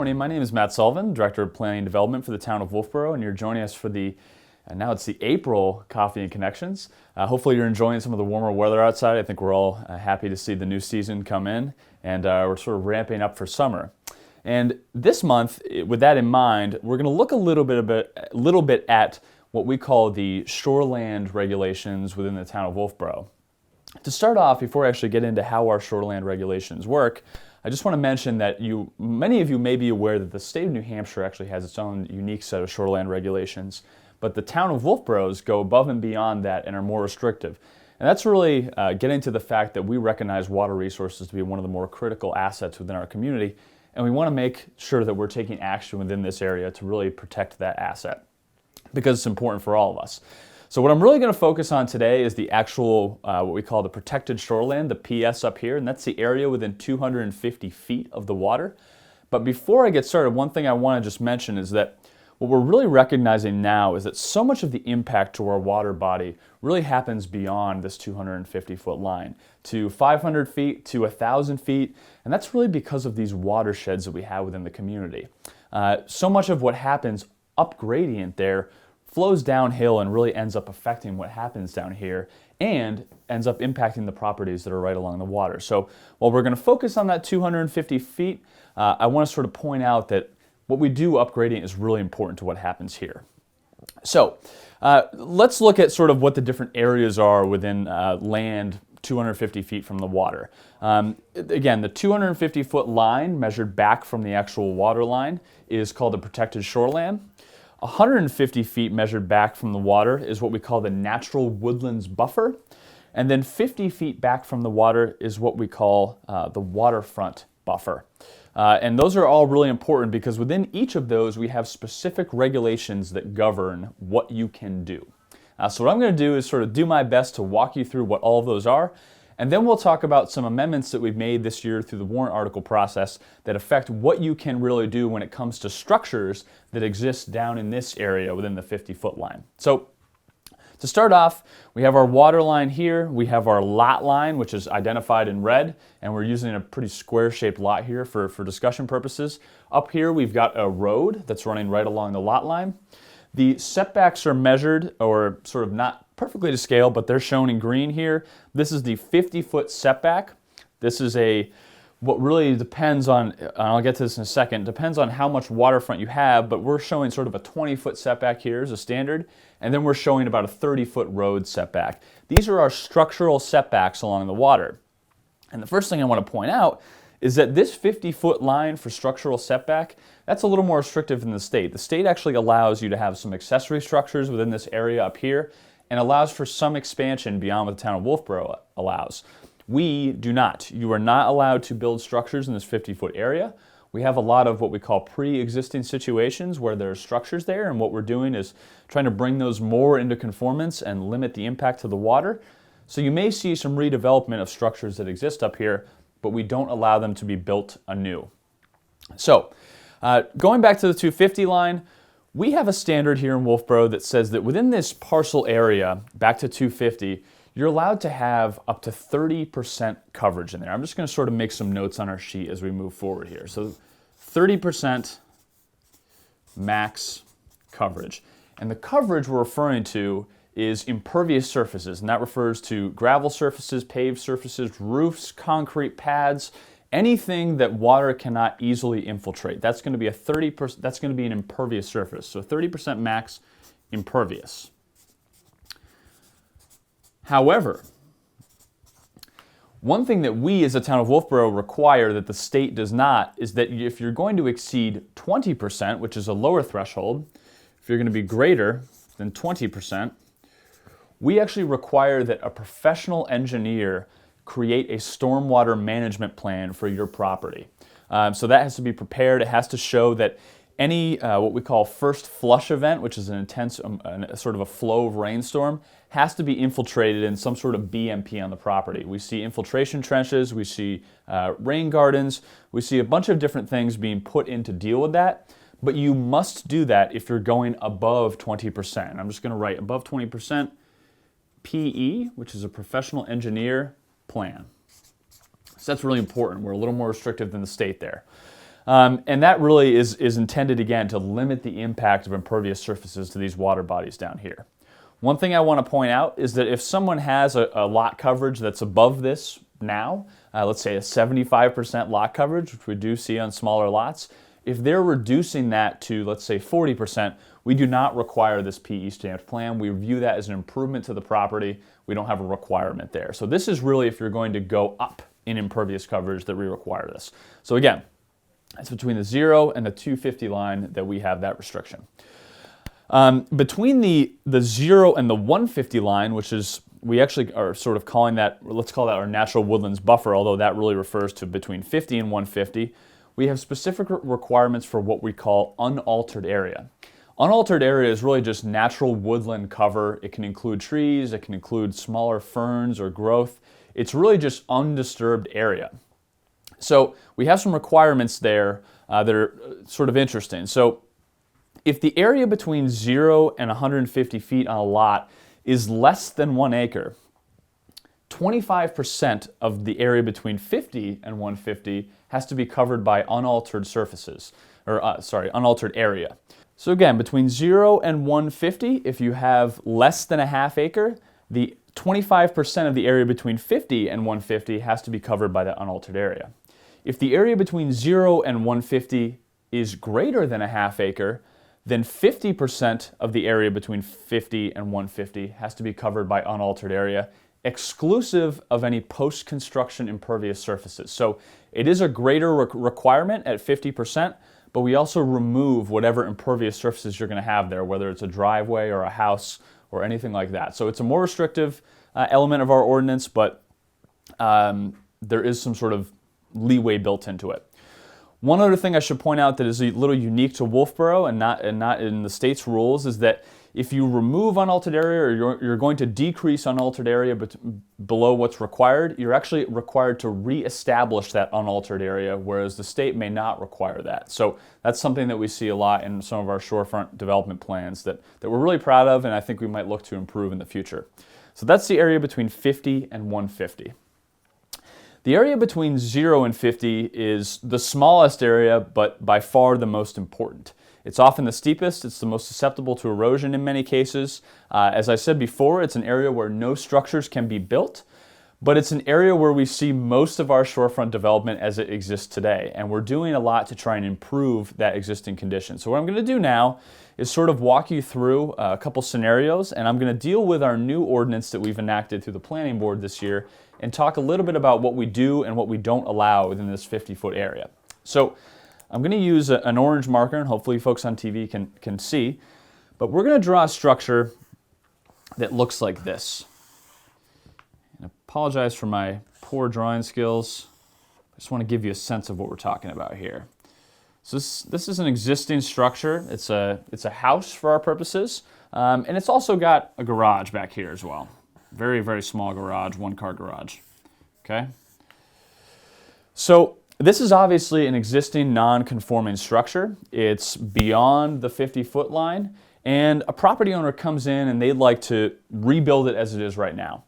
morning. My name is Matt Sullivan, Director of Planning and Development for the town of Wolfeboro, and you're joining us for now it's the April Coffee and Connections. Hopefully you're enjoying some of the warmer weather outside. I think we're all happy to see the new season come in, and we're sort of ramping up for summer. And this month, with that in mind, we're going to look a little bit at what we call the Shoreline Regulations within the town of Wolfeboro. To start off, before I actually get into how our Shoreline Regulations work, I just want to mention that many of you may be aware that the state of New Hampshire actually has its own unique set of shoreline regulations, but the town of Wolfeboro's go above and beyond that and are more restrictive. And that's really getting to the fact that we recognize water resources to be one of the more critical assets within our community, and we want to make sure that we're taking action within this area to really protect that asset, because it's important for all of us. So what I'm really going to focus on today is the actual, what we call the protected shoreline, the PS up here, and that's the area within 250 feet of the water. But before I get started, one thing I want to just mention is that what we're really recognizing now is that so much of the impact to our water body really happens beyond this 250-foot line, to 500 feet, to 1,000 feet, and that's really because of these watersheds that we have within the community. So much of what happens up gradient there flows downhill and really ends up affecting what happens down here and ends up impacting the properties that are right along the water. So while we're going to focus on that 250 feet, I want to sort of point out that what we do up gradient is really important to what happens here. So let's look at sort of what the different areas are within land 250 feet from the water. Again, the 250-foot line measured back from the actual water line is called the protected shoreline. 150 feet measured back from the water is what we call the natural woodlands buffer. And then 50 feet back from the water is what we call the waterfront buffer. And those are all really important because within each of those we have specific regulations that govern what you can do. So what I'm going to do is sort of do my best to walk you through what all of those are, and then we'll talk about some amendments that we've made this year through the warrant article process that affect what you can really do when it comes to structures that exist down in this area within the 50-foot line. So to start off, we have our water line here, we have our lot line, which is identified in red, and we're using a pretty square-shaped lot here for discussion purposes. Up here we've got a road that's running right along the lot line. The setbacks are measured, or sort of not perfectly to scale, but they're shown in green here. This is the 50-foot setback. This is what really depends on, and I'll get to this in a second, depends on how much waterfront you have, but we're showing sort of a 20-foot setback here as a standard, and then we're showing about a 30-foot road setback. These are our structural setbacks along the water. And the first thing I want to point out is that this 50-foot line for structural setback, that's a little more restrictive than the state. The state actually allows you to have some accessory structures within this area up here and allows for some expansion beyond what the town of Wolfeboro allows. We do not. You are not allowed to build structures in this 50-foot area. We have a lot of what we call pre-existing situations where there are structures there, and what we're doing is trying to bring those more into conformance and limit the impact to the water. So you may see some redevelopment of structures that exist up here, but we don't allow them to be built anew. So, going back to the 250 line, we have a standard here in Wolfeboro that says that within this parcel area, back to 250, you're allowed to have up to 30% coverage in there. I'm just going to sort of make some notes on our sheet as we move forward here. So 30% max coverage. And the coverage we're referring to is impervious surfaces, and that refers to gravel surfaces, paved surfaces, roofs, concrete pads, anything that water cannot easily infiltrate. That's going to be that's going to be an impervious surface. So 30% max impervious. However, one thing that we as a town of Wolfeboro require that the state does not is that if you're going to exceed 20%, which is a lower threshold, if you're going to be greater than 20%, we actually require that a professional engineer create a stormwater management plan for your property. So that has to be prepared. It has to show that any what we call first flush event, which is an intense sort of a flow of rainstorm, has to be infiltrated in some sort of BMP on the property. We see infiltration trenches, we see rain gardens, we see a bunch of different things being put in to deal with that, but you must do that if you're going above 20%. I'm just going to write above 20%. PE, which is a professional engineer plan. So that's really important. We're a little more restrictive than the state there. And that really is intended, again, to limit the impact of impervious surfaces to these water bodies down here. One thing I want to point out is that if someone has a lot coverage that's above this now, let's say a 75% lot coverage, which we do see on smaller lots, if they're reducing that to, let's say, 40%, we do not require this PE stamped plan. We view that as an improvement to the property. We don't have a requirement there. So this is really if you're going to go up in impervious coverage that we require this. So again, it's between the 0 and the 250 line that we have that restriction. Between the 0 and the 150 line, which is, we actually are sort of calling that, let's call that our natural woodlands buffer, although that really refers to between 50 and 150, we have specific requirements for what we call unaltered area. Unaltered area is really just natural woodland cover. It can include trees, it can include smaller ferns or growth. It's really just undisturbed area. So we have some requirements there that are sort of interesting. So if the area between 0 and 150 feet on a lot is less than 1 acre, 25% of the area between 50 and 150 has to be covered by unaltered surfaces, or unaltered area. So again, between 0 and 150, if you have less than a half acre, the 25% of the area between 50 and 150 has to be covered by the unaltered area. If the area between 0 and 150 is greater than a half acre, then 50% of the area between 50 and 150 has to be covered by unaltered area, exclusive of any post-construction impervious surfaces. So it is a greater requirement at 50%, but we also remove whatever impervious surfaces you're going to have there, whether it's a driveway or a house or anything like that. So it's a more restrictive element of our ordinance, but there is some sort of leeway built into it. One other thing I should point out that is a little unique to Wolfeboro and not in the state's rules is that if you remove unaltered area or you're going to decrease unaltered area below what's required, you're actually required to reestablish that unaltered area, whereas the state may not require that. So that's something that we see a lot in some of our shorefront development plans that we're really proud of, and I think we might look to improve in the future. So that's the area between 50 and 150. The area between 0 and 50 is the smallest area, but by far the most important. It's often the steepest, it's the most susceptible to erosion in many cases. As I said before, it's an area where no structures can be built, but it's an area where we see most of our shorefront development as it exists today, and we're doing a lot to try and improve that existing condition. So what I'm going to do now is sort of walk you through a couple scenarios, and I'm going to deal with our new ordinance that we've enacted through the planning board this year and talk a little bit about what we do and what we don't allow within this 50-foot area. So I'm going to use an orange marker, and hopefully folks on TV can see, but we're going to draw a structure that looks like this. And I apologize for my poor drawing skills. I just want to give you a sense of what we're talking about here. So this is an existing structure. It's a house for our purposes, and it's also got a garage back here as well. Very, very small garage, one-car garage. Okay? So this is obviously an existing non-conforming structure. It's beyond the 50-foot line, and a property owner comes in and they'd like to rebuild it as it is right now.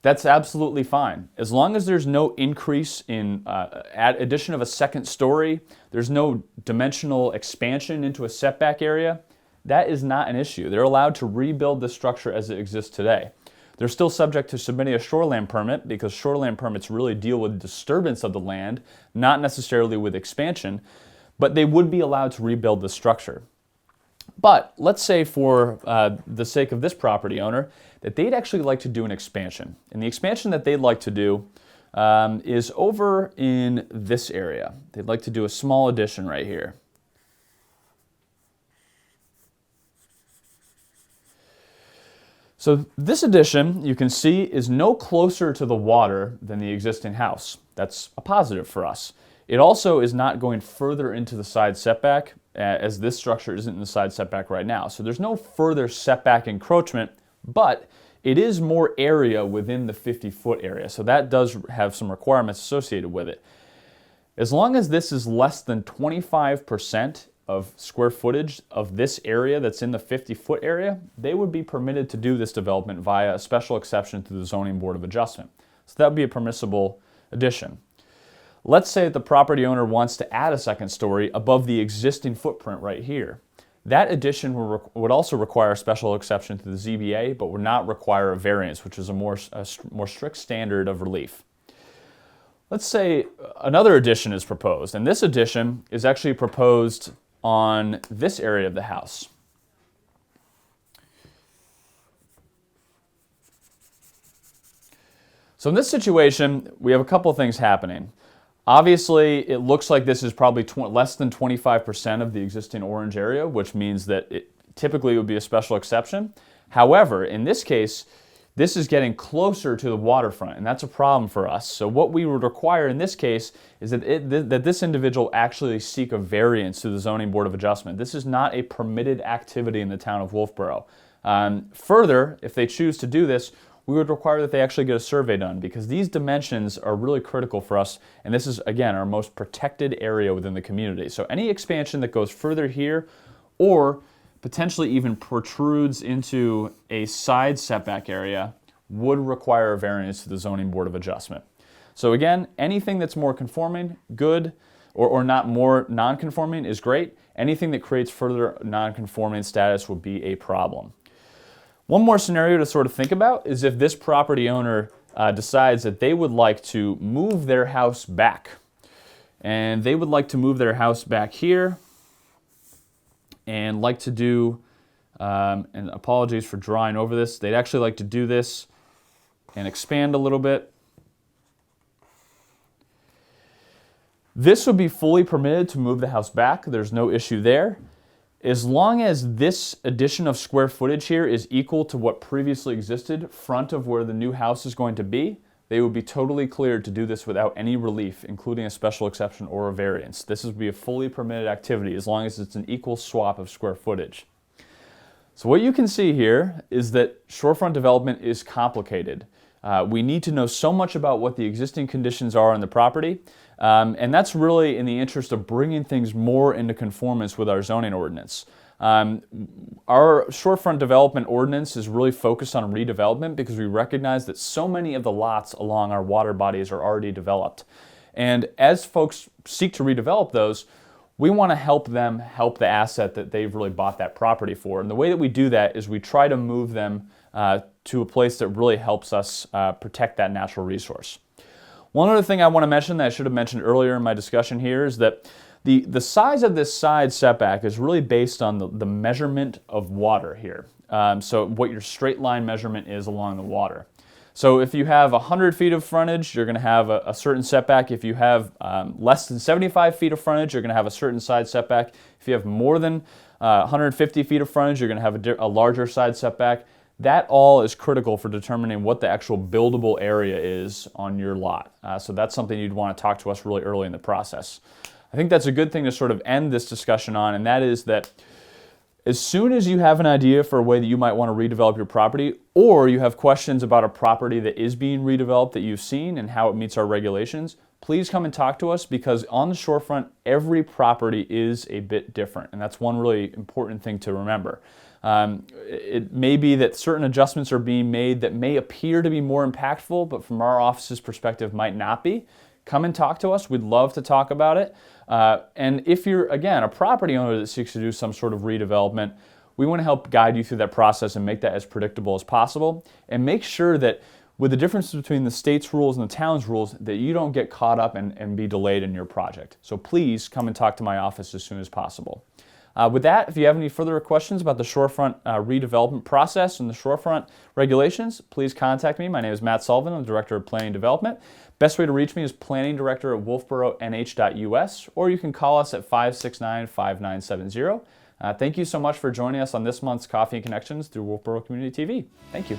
That's absolutely fine. As long as there's no increase in addition of a second story, there's no dimensional expansion into a setback area, that is not an issue. They're allowed to rebuild the structure as it exists today. They're still subject to submitting a shoreline permit because shoreline permits really deal with disturbance of the land, not necessarily with expansion, but they would be allowed to rebuild the structure. But let's say for the sake of this property owner that they'd actually like to do an expansion. And the expansion that they'd like to do is over in this area. They'd like to do a small addition right here. So this addition, you can see, is no closer to the water than the existing house. That's a positive for us. It also is not going further into the side setback, as this structure isn't in the side setback right now. So there's no further setback encroachment, but it is more area within the 50-foot area. So that does have some requirements associated with it. As long as this is less than 25% of square footage of this area that's in the 50-foot area, they would be permitted to do this development via a special exception to the Zoning Board of Adjustment. So that would be a permissible addition. Let's say that the property owner wants to add a second story above the existing footprint right here. That addition would also require a special exception to the ZBA, but would not require a variance, which is a more strict standard of relief. Let's say another addition is proposed, and this addition is actually proposed on this area of the house. So in this situation, we have a couple of things happening. Obviously, it looks like this is probably less than 25% of the existing orange area, which means that it typically would be a special exception. However, in this case, this is getting closer to the waterfront, and that's a problem for us. So what we would require in this case is that this individual actually seek a variance to the Zoning Board of Adjustment. This is not a permitted activity in the town of Wolfeboro. Further, if they choose to do this, we would require that they actually get a survey done, because these dimensions are really critical for us, and this is, again, our most protected area within the community. So any expansion that goes further here or potentially even protrudes into a side setback area would require a variance to the Zoning Board of Adjustment. So again, anything that's more conforming, good, or not more non-conforming is great. Anything that creates further non-conforming status would be a problem. One more scenario to sort of think about is if this property owner decides that they would like to move their house back. And they would like to move their house back here and like to do, and apologies for drawing over this, they'd actually like to do this and expand a little bit. This would be fully permitted to move the house back. There's no issue there. As long as this addition of square footage here is equal to what previously existed front of where the new house is going to be, they would be totally cleared to do this without any relief, including a special exception or a variance. This would be a fully permitted activity as long as it's an equal swap of square footage. So what you can see here is that shorefront development is complicated. We need to know so much about what the existing conditions are on the property, and that's really in the interest of bringing things more into conformance with our zoning ordinance. Our shorefront development ordinance is really focused on redevelopment because we recognize that so many of the lots along our water bodies are already developed. And as folks seek to redevelop those, we want to help them help the asset that they've really bought that property for. And the way that we do that is we try to move them to a place that really helps us protect that natural resource. One other thing I want to mention that I should have mentioned earlier in my discussion here is that the size of this side setback is really based on the measurement of water here. So what your straight line measurement is along the water. So if you have 100 feet of frontage, you're going to have a certain setback. If you have less than 75 feet of frontage, you're going to have a certain side setback. If you have more than 150 feet of frontage, you're going to have a larger side setback. That all is critical for determining what the actual buildable area is on your lot. So that's something you'd want to talk to us really early in the process. I think that's a good thing to sort of end this discussion on, and that is that as soon as you have an idea for a way that you might want to redevelop your property, or you have questions about a property that is being redeveloped that you've seen and how it meets our regulations, please come and talk to us, because on the shorefront, every property is a bit different, and that's one really important thing to remember. It may be that certain adjustments are being made that may appear to be more impactful, but from our office's perspective might not be. Come and talk to us. We'd love to talk about it. And if you're, again, a property owner that seeks to do some sort of redevelopment, we want to help guide you through that process and make that as predictable as possible, and make sure that with the difference between the state's rules and the town's rules, that you don't get caught up and be delayed in your project. So please come and talk to my office as soon as possible. With that, if you have any further questions about the shorefront redevelopment process and the shorefront regulations, please contact me. My name is Matt Sullivan. I'm the Director of Planning and Development. Best way to reach me is planningdirector@wolfeboronh.us, or you can call us at 569-5970. Thank you so much for joining us on this month's Coffee and Connections through Wolfeboro Community TV. Thank you.